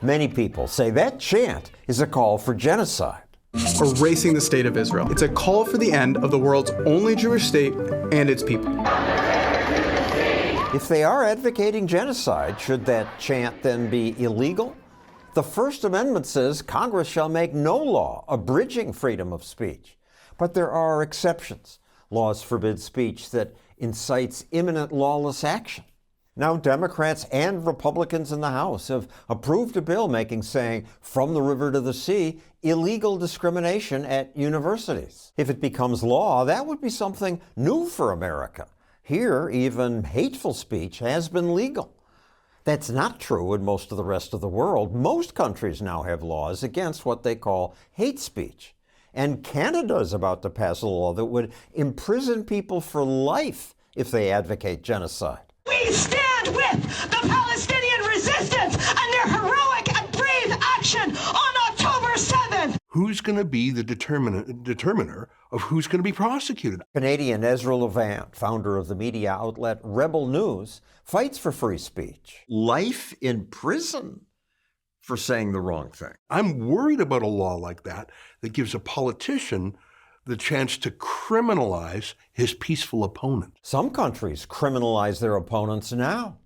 Many people say that chant is a call for genocide. Erasing the state of Israel. It's a call for the end of the world's only Jewish state and its people. If they are advocating genocide, should that chant then be illegal? The First Amendment says Congress shall make no law abridging freedom of speech. But there are exceptions. Laws forbid speech that incites imminent lawless action. Now, Democrats and Republicans in the House have approved a bill saying, from the river to the sea, illegal discrimination at universities. If it becomes law, that would be something new for America. Here, even hateful speech has been legal. That's not true in most of the rest of the world. Most countries now have laws against what they call hate speech. And Canada is about to pass a law that would imprison people for life if they advocate genocide. We stand with the Palestinian resistance and their heroic and brave action on October 7th. Who's going to be the determiner of who's going to be prosecuted? Canadian Ezra Levant, founder of the media outlet Rebel News, fights for free speech. Life in prison for saying the wrong thing. I'm worried about a law like that gives a politician the chance to criminalize his peaceful opponent. Some countries criminalize their opponents now.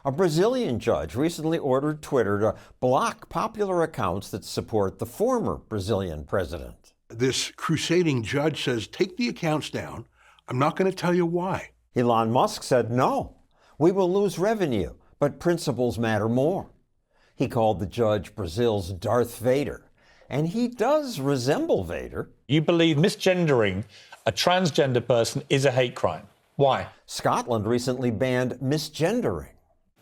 A Brazilian judge recently ordered Twitter to block popular accounts that support the former Brazilian president. This crusading judge says, take the accounts down. I'm not going to tell you why. Elon Musk said, no, we will lose revenue, but principles matter more. He called the judge Brazil's Darth Vader. And he does resemble Vader. You believe misgendering a transgender person is a hate crime. Why? Scotland recently banned misgendering.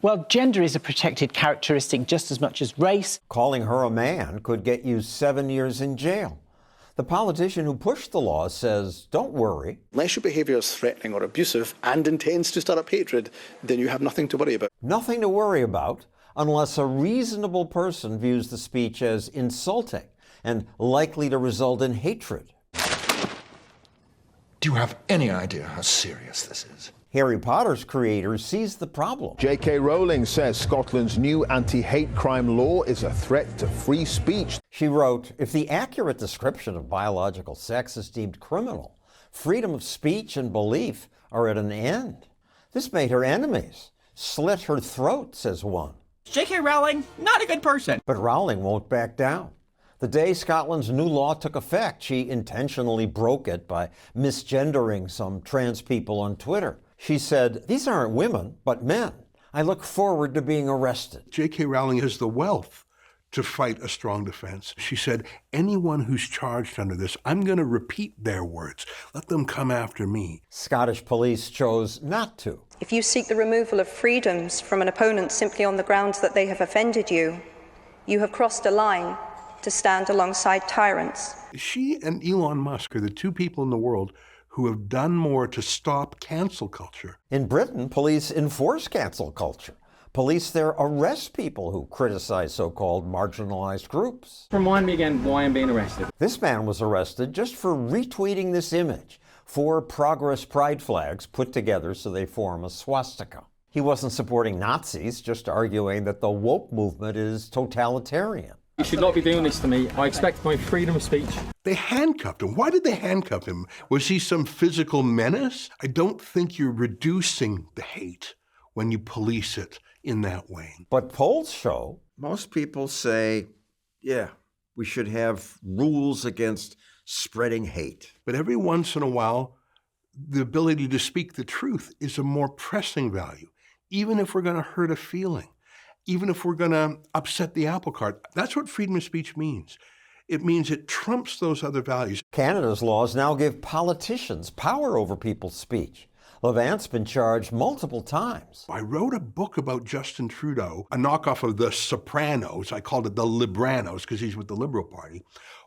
Well, gender is a protected characteristic just as much as race. Calling her a man could get you 7 years in jail. The politician who pushed the law says, don't worry. Unless your behaviour is threatening or abusive and intends to stir up hatred, then you have nothing to worry about. Nothing to worry about unless a reasonable person views the speech as insulting and likely to result in hatred. Do you have any idea how serious this is? Harry Potter's creator sees the problem. J.K. Rowling says Scotland's new anti-hate crime law is a threat to free speech. She wrote, if the accurate description of biological sex is deemed criminal, freedom of speech and belief are at an end. This made her enemies slit her throat, says one. J.K. Rowling, not a good person. But Rowling won't back down. The day Scotland's new law took effect, she intentionally broke it by misgendering some trans people on Twitter. She said, these aren't women, but men. I look forward to being arrested. J.K. Rowling has the wealth to fight a strong defense. She said, anyone who's charged under this, I'm going to repeat their words. Let them come after me. Scottish police chose not to. If you seek the removal of freedoms from an opponent simply on the grounds that they have offended you, you have crossed a line to stand alongside tyrants. She and Elon Musk are the two people in the world who have done more to stop cancel culture. In Britain, police enforce cancel culture. Police there arrest people who criticize so-called marginalized groups. Remind me again why I'm being arrested. This man was arrested just for retweeting this image. 4 progress pride flags put together so they form a swastika. He wasn't supporting Nazis, just arguing that the woke movement is totalitarian. You should not be doing this to me. I expect my freedom of speech. They handcuffed him. Why did they handcuff him? Was he some physical menace? I don't think you're reducing the hate when you police it in that way. But polls show most people say, yeah, we should have rules against spreading hate. But every once in a while, the ability to speak the truth is a more pressing value, even if we're going to hurt a feeling. Even if we're going to upset the apple cart. That's what freedom of speech means. It means it trumps those other values. Canada's laws now give politicians power over people's speech. Levant's been charged multiple times. I wrote a book about Justin Trudeau, a knockoff of The Sopranos. I called it The Libranos because he's with the Liberal Party.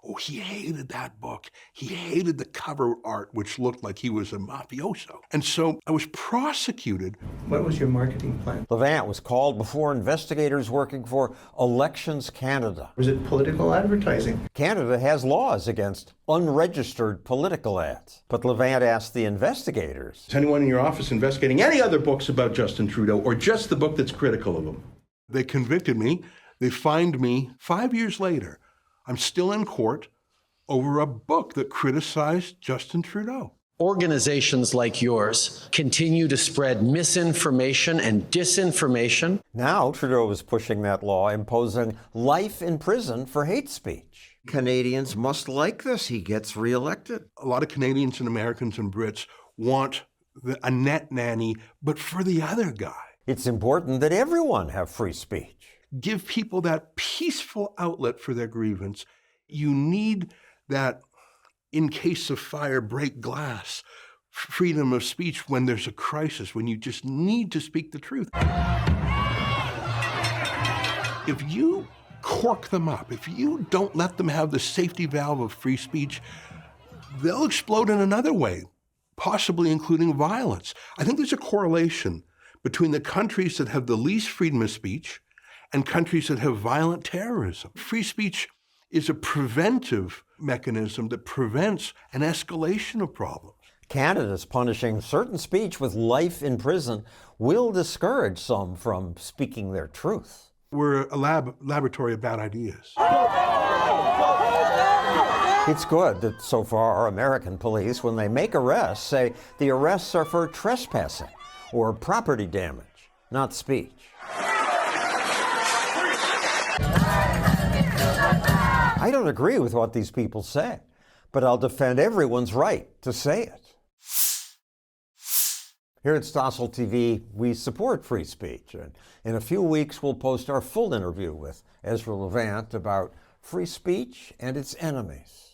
Oh, he hated that book. He hated the cover art, which looked like he was a mafioso. And so I was prosecuted. What was your marketing plan? Levant was called before investigators working for Elections Canada. Was it political advertising? Canada has laws against unregistered political ads. But Levant asked the investigators. Is anyone in your office investigating any other books about Justin Trudeau or just the book that's critical of him? They convicted me. They find me 5 years later. I'm still in court over a book that criticized Justin Trudeau. Organizations like yours continue to spread misinformation and disinformation. Now Trudeau is pushing that law, imposing life in prison for hate speech. Canadians must like this. He gets reelected. A lot of Canadians and Americans and Brits want a net nanny, but for the other guy. It's important that everyone have free speech. Give people that peaceful outlet for their grievance. You need that, in case of fire, break glass, freedom of speech when there's a crisis, when you just need to speak the truth. If you cork them up, if you don't let them have the safety valve of free speech, they'll explode in another way, possibly including violence. I think there's a correlation between the countries that have the least freedom of speech and countries that have violent terrorism. Free speech is a preventive mechanism that prevents an escalation of problems. Canada's punishing certain speech with life in prison will discourage some from speaking their truth. We're a laboratory of bad ideas. It's good that so far our American police, when they make arrests, say the arrests are for trespassing or property damage, not speech. I don't agree with what these people say, but I'll defend everyone's right to say it. Here at Stossel TV, we support free speech, and in a few weeks we'll post our full interview with Ezra Levant about free speech and its enemies.